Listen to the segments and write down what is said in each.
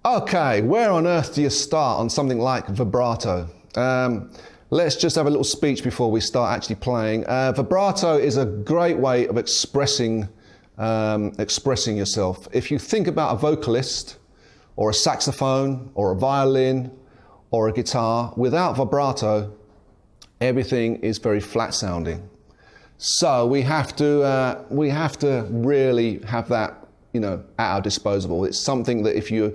Okay, where on earth do you start on something like vibrato? Let's just have a little speech before we start actually playing. Vibrato is a great way of expressing yourself. If you think about a vocalist or a saxophone or a violin or a guitar, without vibrato, everything is very flat sounding. So we have to really have that, at our disposal. It's something that if you're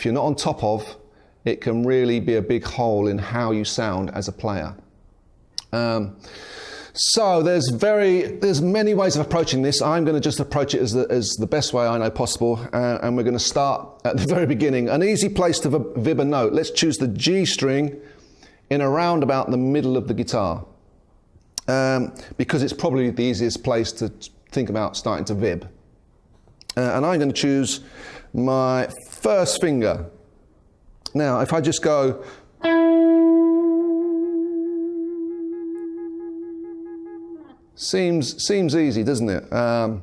not on top of, it can really be a big hole in how you sound as a player. So there's many ways of approaching this. I'm going to just approach it as the best way I know possible, and we're going to start at the very beginning. An easy place to vib a note. Let's choose the G string in around about the middle of the guitar, because it's probably the easiest place to think about starting to vib. And I'm going to choose my first finger. Now, if I just go, seems easy, doesn't it? The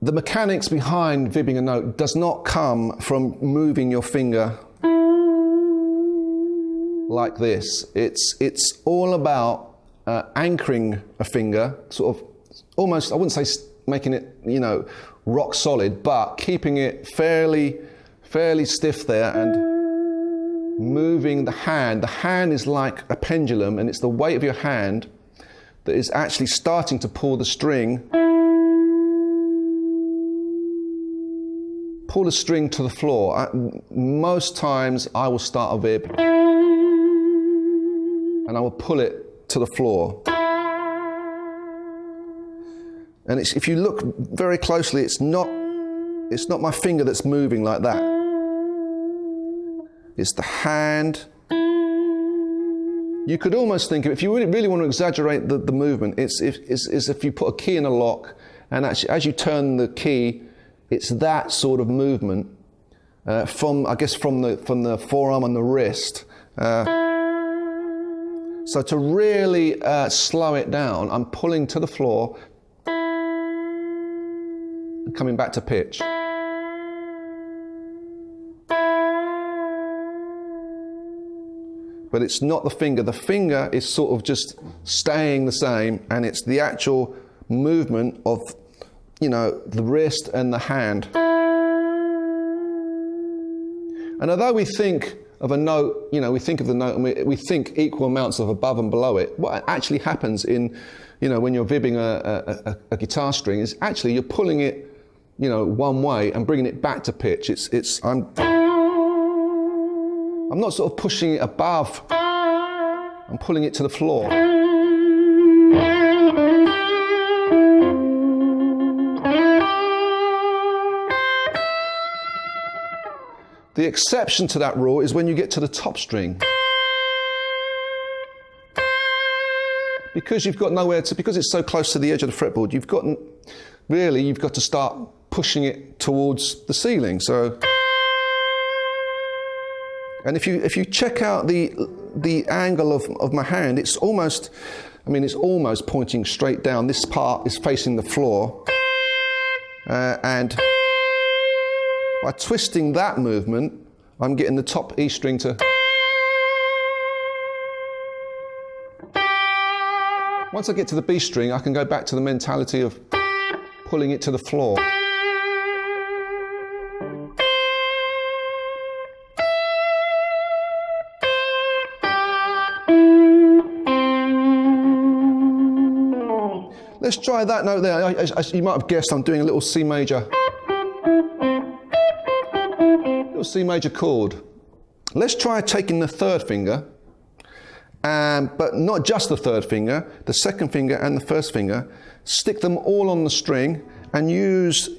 mechanics behind vibbing a note does not come from moving your finger like this. It's all about anchoring a finger, sort of almost, I wouldn't say making it, rock solid, but keeping it fairly stiff there and moving the hand. The hand is like a pendulum, and it's the weight of your hand that is actually starting to pull the string. Pull the string to the floor. Most times I will start a vib and I will pull it to the floor. And if you look very closely, it's not my finger that's moving like that. It's the hand. You could almost think of, if you really want to exaggerate the movement, it's if you put a key in a lock, and actually as you turn the key, it's that sort of movement from the forearm and the wrist. So to really slow it down, I'm pulling to the floor and coming back to pitch. But it's not the finger. The finger is sort of just staying the same, and it's the actual movement of, the wrist and the hand. And although we think of a note, we think of the note and we think equal amounts of above and below it, what actually happens in, when you're vibbing a guitar string is actually you're pulling it, one way and bringing it back to pitch. I'm not sort of pushing it above, I'm pulling it to the floor. The exception to that rule is when you get to the top string. Because you've got nowhere to, because it's so close to the edge of the fretboard, you've got to start pushing it towards the ceiling. So. And if you check out the angle of my hand, it's almost pointing straight down. This part is facing the floor, and by twisting that movement, I'm getting the top E string to. Once I get to the B string, I can go back to the mentality of pulling it to the floor. Let's try that note there. As you might have guessed, I'm doing a little C major chord. Let's try taking the third finger, but not just the third finger, the second finger and the first finger. Stick them all on the string and use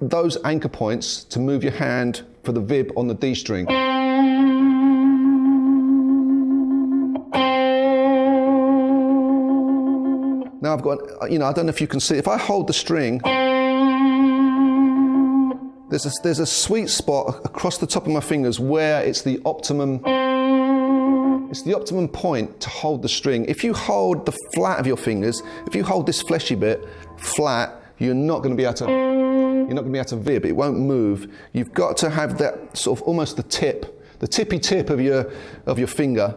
those anchor points to move your hand for the vib on the D string. Now I've got, I don't know if you can see, if I hold the string, there's a sweet spot across the top of my fingers where it's the optimum point to hold the string. If you hold the flat of your fingers, if you hold this fleshy bit flat, you're not going to be able to you're not going to be able to vib. It won't move. You've got to have that sort of almost the tippy tip of your finger.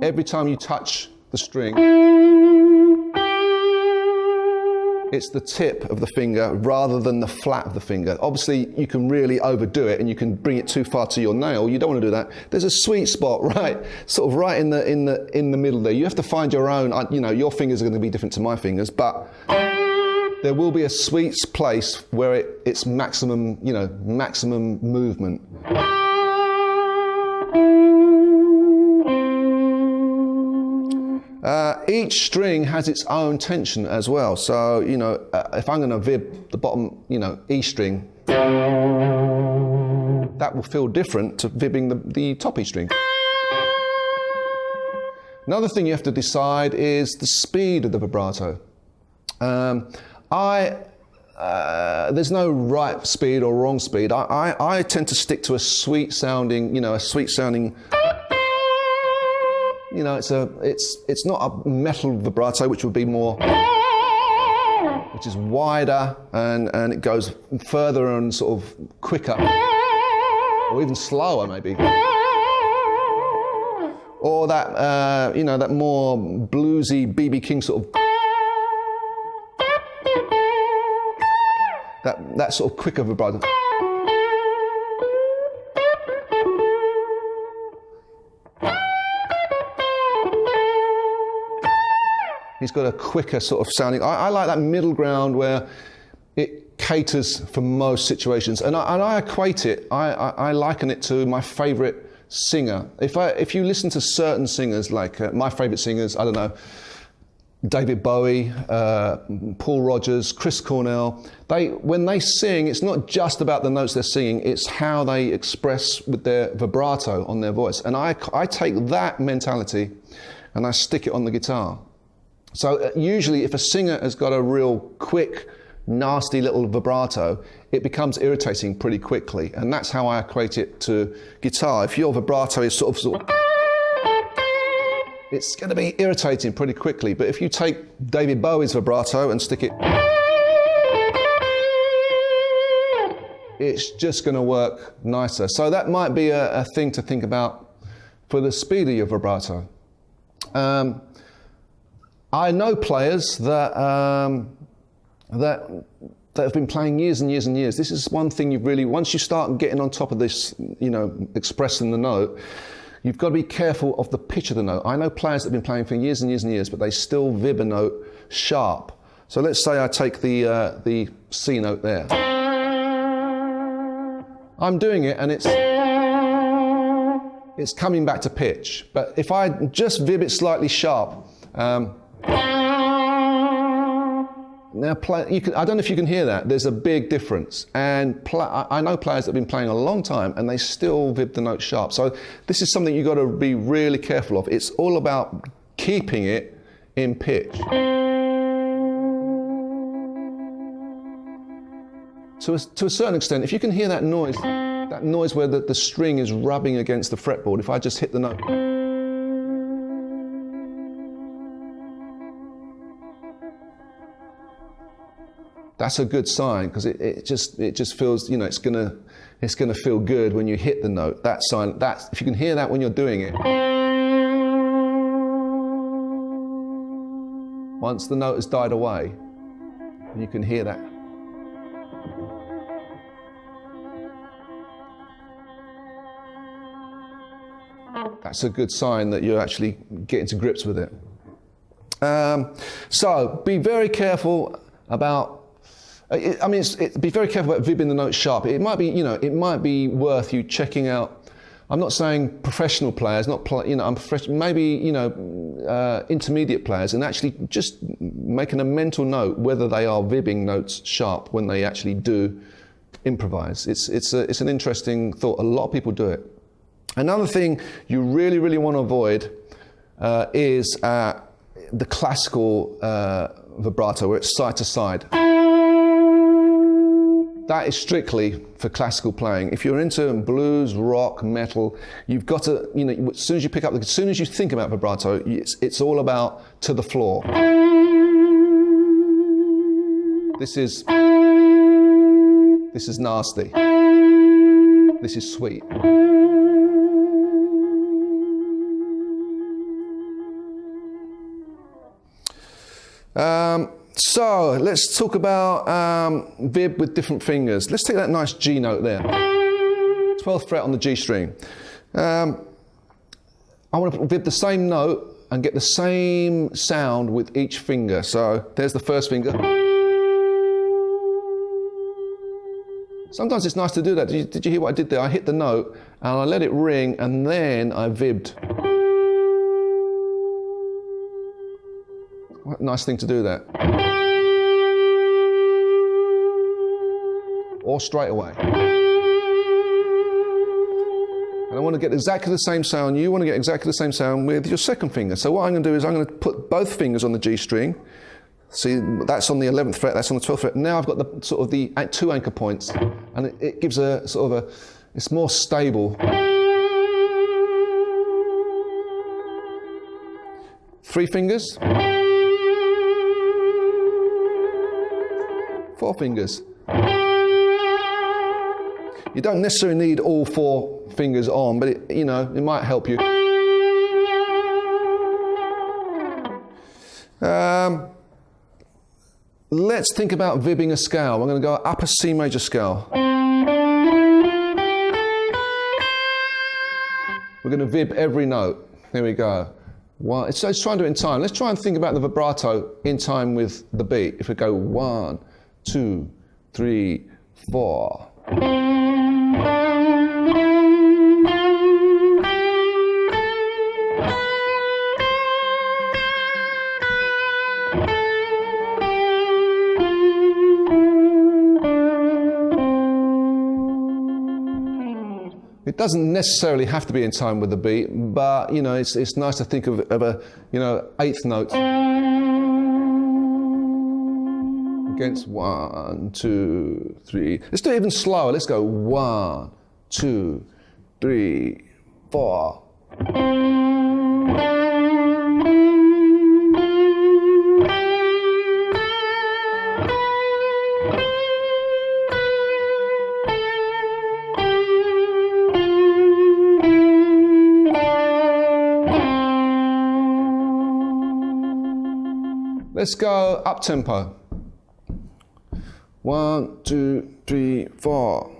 Every time you touch the string, it's the tip of the finger rather than the flat of the finger. Obviously, you can really overdo it and you can bring it too far to your nail. You don't want to do that. There's a sweet spot, right, sort of right in the middle there. You have to find your own. Your fingers are going to be different to my fingers, but there will be a sweet place where it's maximum, maximum movement. Each string has its own tension as well. So, if I'm going to vib the bottom, E string, that will feel different to vibbing the top E string. Another thing you have to decide is the speed of the vibrato. There's no right speed or wrong speed. I tend to stick to a sweet sounding, it's not a metal vibrato, which would be more, which is wider and it goes further and sort of quicker, or even slower maybe. Or that, that more bluesy B.B. King sort of, that sort of quicker vibrato. He's got a quicker sort of sounding. I like that middle ground where it caters for most situations, and I equate it. I liken it to my favourite singer. If you listen to certain singers, like my favourite singers, I don't know, David Bowie, Paul Rogers, Chris Cornell. When they sing, it's not just about the notes they're singing; it's how they express with their vibrato on their voice. And I take that mentality and I stick it on the guitar. So usually if a singer has got a real quick, nasty little vibrato, it becomes irritating pretty quickly. And that's how I equate it to guitar. If your vibrato is sort of it's going to be irritating pretty quickly. But if you take David Bowie's vibrato and stick it, it's just going to work nicer. So that might be a thing to think about for the speed of your vibrato. I know players that have been playing years and years and years. This is one thing once you start getting on top of this, expressing the note, you've got to be careful of the pitch of the note. I know players that have been playing for years and years and years, but they still vib a note sharp. So let's say I take the C note there. I'm doing it and it's coming back to pitch. But if I just vib it slightly sharp, now, I don't know if you can hear that. There's a big difference. And I know players that have been playing a long time and they still vib the note sharp. So this is something you've got to be really careful of. It's all about keeping it in pitch. To a certain extent, if you can hear that noise where the string is rubbing against the fretboard, if I just hit the note, that's a good sign, because it just feels, it's gonna feel good when you hit the note. That sign, if you can hear that when you're doing it. Once the note has died away, you can hear that. That's a good sign that you're actually getting to grips with it. So be very careful about. Be very careful about vibbing the note sharp. It might be worth you checking out. I'm not saying professional players, I'm professional. Maybe intermediate players, and actually just making a mental note whether they are vibbing notes sharp when they actually do improvise. It's an interesting thought. A lot of people do it. Another thing you really, really want to avoid is the classical vibrato, where it's side to side. That is strictly for classical playing. If you're into blues, rock, metal, you've got to, as soon as you think about vibrato, it's all about to the floor. This is This is nasty. This is sweet. So let's talk about vib with different fingers. Let's take that nice G note there. 12th fret on the G string. I want to vib the same note and get the same sound with each finger. So there's the first finger. Sometimes it's nice to do that. Did you hear what I did there? I hit the note and I let it ring and then I vibbed. What a nice thing to do that. Or straight away. And I want to get exactly the same sound. You want to get exactly the same sound with your second finger. So what I'm going to do is I'm going to put both fingers on the G string. See, that's on the 11th fret, that's on the 12th fret. Now I've got the sort of the 2 anchor points, and it gives a sort of it's more stable. 3 fingers. 4 fingers. You don't necessarily need all 4 fingers on, but it might help you. Let's think about vibbing a scale. I'm going to go upper C major scale. We're going to vib every note. There we go. Well, let's try and do it in time. Let's try and think about the vibrato in time with the beat. If we go 1, 2, 3, 4. It doesn't necessarily have to be in time with the beat, but it's nice to think of a 8th note against 1, 2, 3. Let's do it even slower. Let's go 1, 2, 3, 4. Let's go up tempo. 1, 2, 3, 4.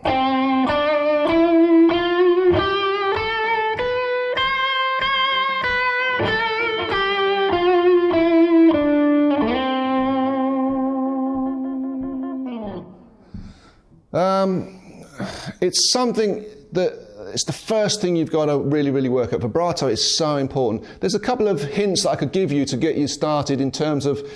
It's something that it's the first thing you've got to really work at. Vibrato is so important. There's a couple of hints that I could give you to get you started in terms of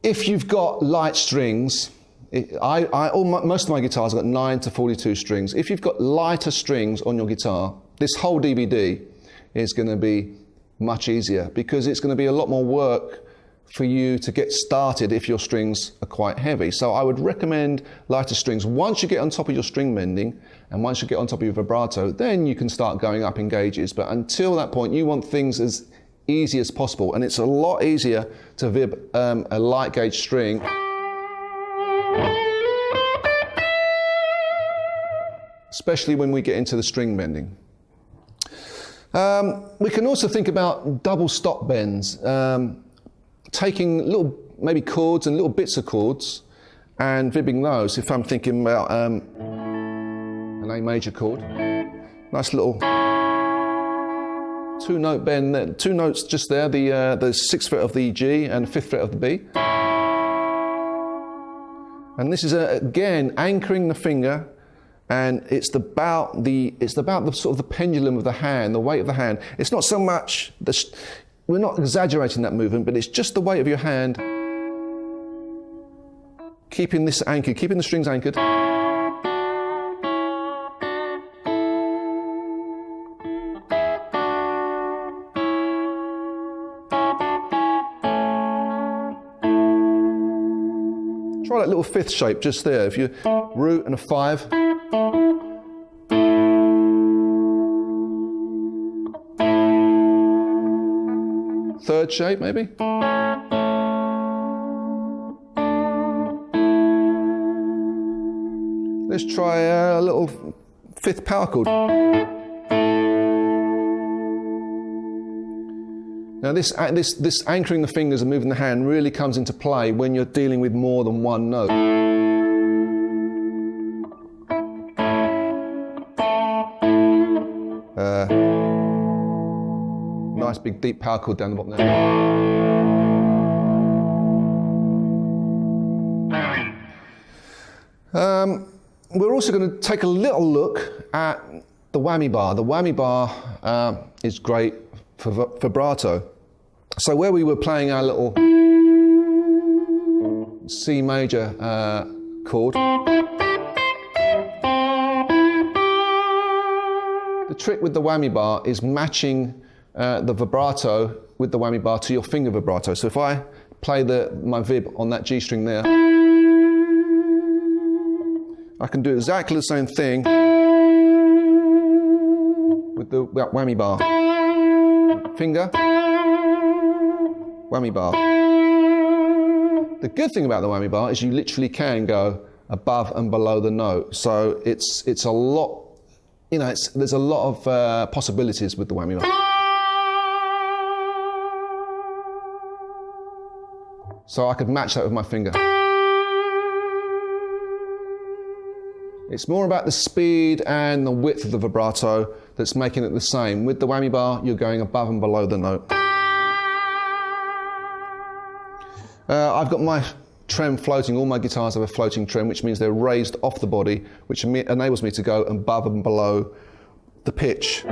if you've got light strings. Most of my guitars have got 9 to 42 strings. If you've got lighter strings on your guitar, this whole DVD is going to be much easier because it's going to be a lot more work for you to get started if your strings are quite heavy. So I would recommend lighter strings. Once you get on top of your string bending and once you get on top of your vibrato, then you can start going up in gauges. But until that point, you want things as easy as possible. And it's a lot easier to vib a light gauge string especially when we get into the string bending. We can also think about double stop bends. Taking little maybe chords and little bits of chords and vibbing those. If I'm thinking about an A major chord, nice little 2-note bend there, 2 notes just there, the 6th fret of the G and 5th fret of the B. And this is again anchoring the finger, and it's about the sort of the pendulum of the hand, the weight of the hand. It's not so much we're not exaggerating that movement, but it's just the weight of your hand, keeping this anchored, keeping the strings anchored. Try that little 5th shape just there. If you root and a 5. Third shape, maybe. Let's try a little fifth power chord. Now this anchoring the fingers and moving the hand really comes into play when you're dealing with more than one note. Nice big deep power chord down the bottom there. We're also going to take a little look at the whammy bar. The whammy bar is great for vibrato. So where we were playing our little C major chord, the trick with the whammy bar is matching the vibrato with the whammy bar to your finger vibrato. So if I play my vib on that G string there, I can do exactly the same thing with the whammy bar. Finger, whammy bar. The good thing about the whammy bar is you literally can go above and below the note. So it's a lot, there's a lot of possibilities with the whammy bar. So I could match that with my finger. It's more about the speed and the width of the vibrato that's making it the same. With the whammy bar, you're going above and below the note. I've got my trem floating. All my guitars have a floating trem, which means they're raised off the body, which enables me to go above and below the pitch.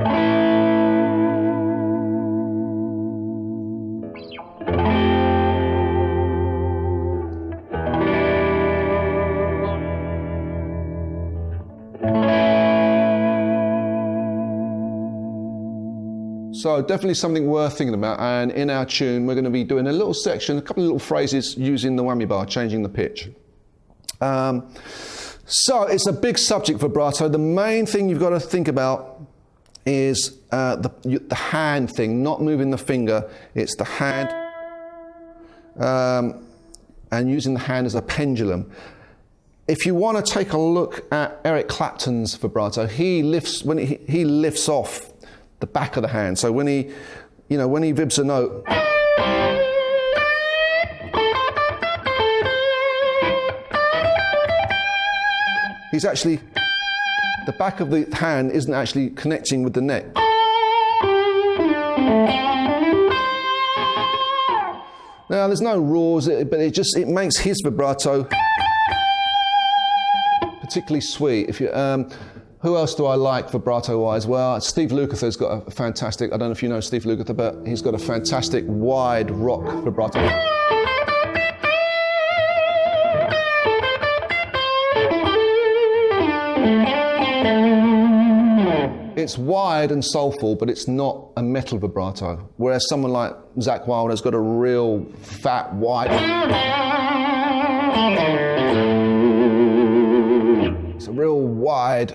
So definitely something worth thinking about, and in our tune we're going to be doing a little section, a couple of little phrases using the whammy bar, changing the pitch. So it's a big subject, vibrato. The main thing you've got to think about is the hand thing, not moving the finger. It's the hand and using the hand as a pendulum. If you want to take a look at Eric Clapton's vibrato, he lifts off the back of the hand. So when he vibs a note, the back of the hand isn't actually connecting with the neck. Now there's no rules, but it makes his vibrato particularly sweet. If you who else do I like vibrato-wise? Well, Steve Lukather's got a fantastic, I don't know if you know Steve Lukather, but he's got a fantastic wide rock vibrato. It's wide and soulful, but it's not a metal vibrato. Whereas someone like Zakk Wylde has got a real fat, wide... It's a real wide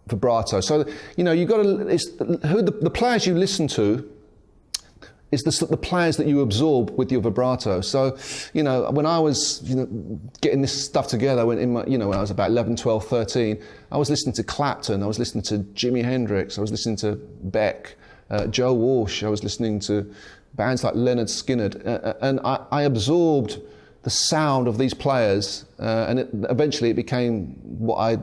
vibrato. So, you've got to, the players you listen to is the players that you absorb with your vibrato. So, when I was, getting this stuff together when I was about 11, 12, 13, I was listening to Clapton, I was listening to Jimi Hendrix, I was listening to Beck, Joe Walsh, I was listening to bands like Leonard Skinner, and I absorbed the sound of these players, and eventually it became what I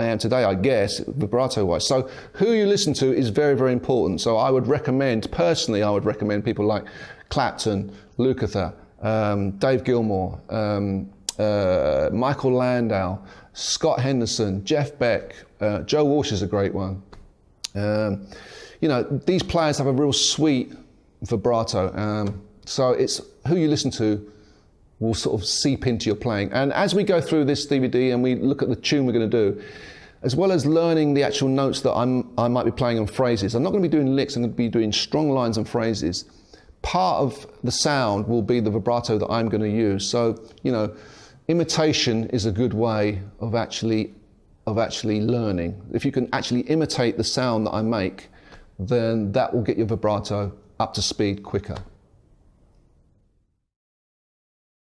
am today, I guess, vibrato-wise. So who you listen to is very, very important. So I would recommend people like Clapton, Lukather, Dave Gilmour, Michael Landau, Scott Henderson, Jeff Beck, Joe Walsh is a great one. These players have a real sweet vibrato. So it's who you listen to will sort of seep into your playing. And as we go through this DVD and we look at the tune we're going to do, as well as learning the actual notes that I might be playing on phrases, I'm not going to be doing licks, I'm going to be doing strong lines and phrases. Part of the sound will be the vibrato that I'm going to use. So, imitation is a good way of actually learning. If you can actually imitate the sound that I make, then that will get your vibrato up to speed quicker.